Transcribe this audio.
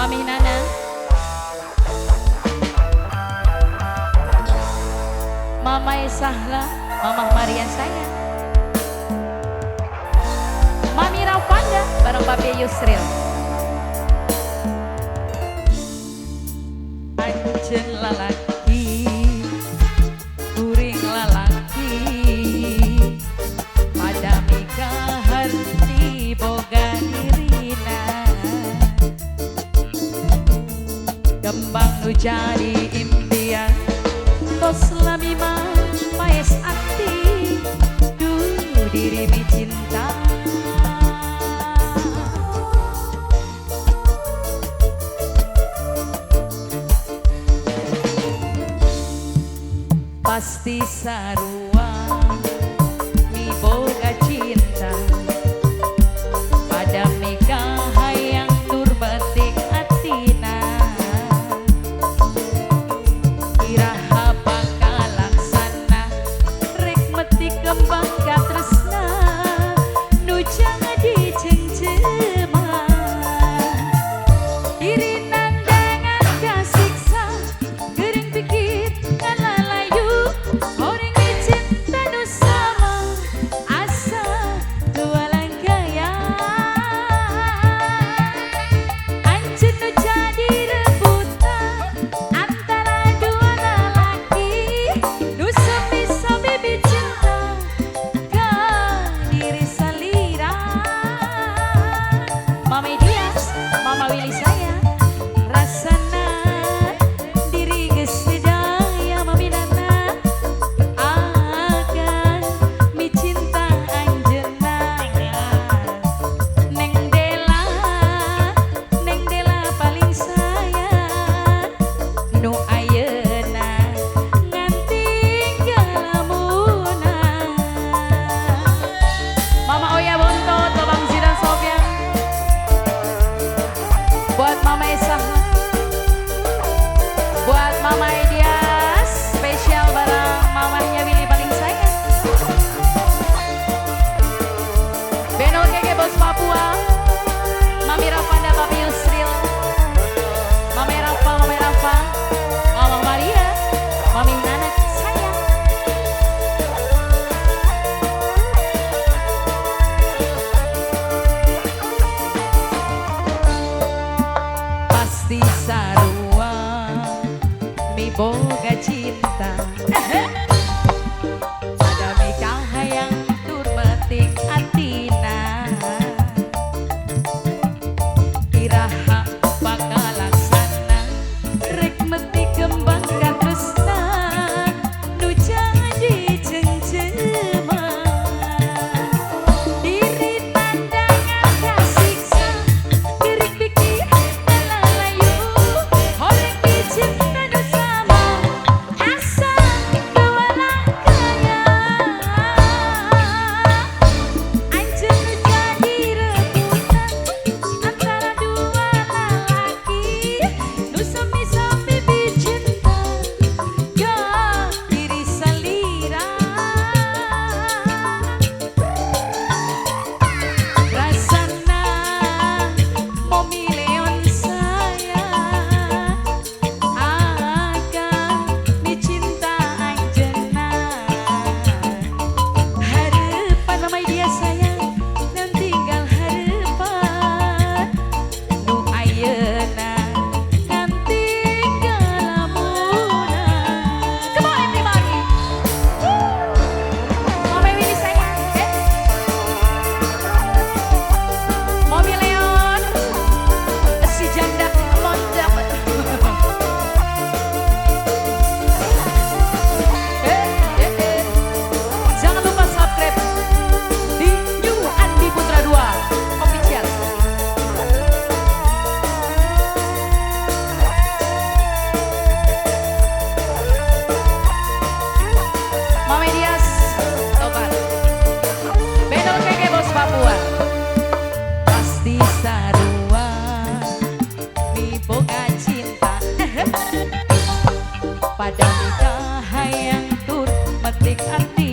Mami Nana, Mama Sahla, Mama Maria saya, Mami Raufanda bareng Babe Yusril. Anjen lalaki, kuring lalaki, pada mikahar di boga dirina, kembang nu jadi impian, tos lamima maes akti, dulu diri mi cinta. Pasti sarua mi boga cinta, pada mega hayang tur batik atina, iraha bakal laksana rek metik kembang katresna nu jangan dicengcema. Diri nandangan kasiksa gering pikir ngalalayu, orang dicinta nu sama asa dua langkaya, anjen nu jadi rebutan antara dua lelaki nu sepi-sepi bicinta ke diri salira. Mama Dias, Mama Willy saya, rasana diri geus sedaya Mami Nana akan mi cinta anjeunna. Neng Dela paling sayang nu ayeuna ngan tinggal lamunan. Mama Oya Bontot, Bang Zidan Sofyan, buat Mama Esa, buat Mama Dias, spesial bareng mamanya Willy paling sayang. Beno Keke Bos Papua, Mami Raufanda, Babe Yusril, Mama Rafa, Mama Maria, Mami Nana sayang. Pasti sarua mi boga cinta, pada mikah hayang tur batik atina, iraha bakal laksana rek metik kembang katresna nu jangan dicengcema. Diri pandangan kasiksa gering pikir ngalalayu, orang dicinta nu sama asa dua langkaya, anjen nu jadi rebutan antara dua lelaki nu sepi-sepi bicinta ke diri salira. Rasana Momi Leon saya akan mi cinta anjeunna, harapan Mama dia sayang dan tinggal harapan nu ayeuna ngan tinggal lamunan. Come on everybody, Mama Willy sayang, Momi Leon, si janda mondap. Jangan lupa subscribe di New Andi Putra 2 Official. Mama Dias, Tobat, Beno Keke Bos Papua. Pasti sarua mi boga cinta, pada nikah hayang tur metik ati,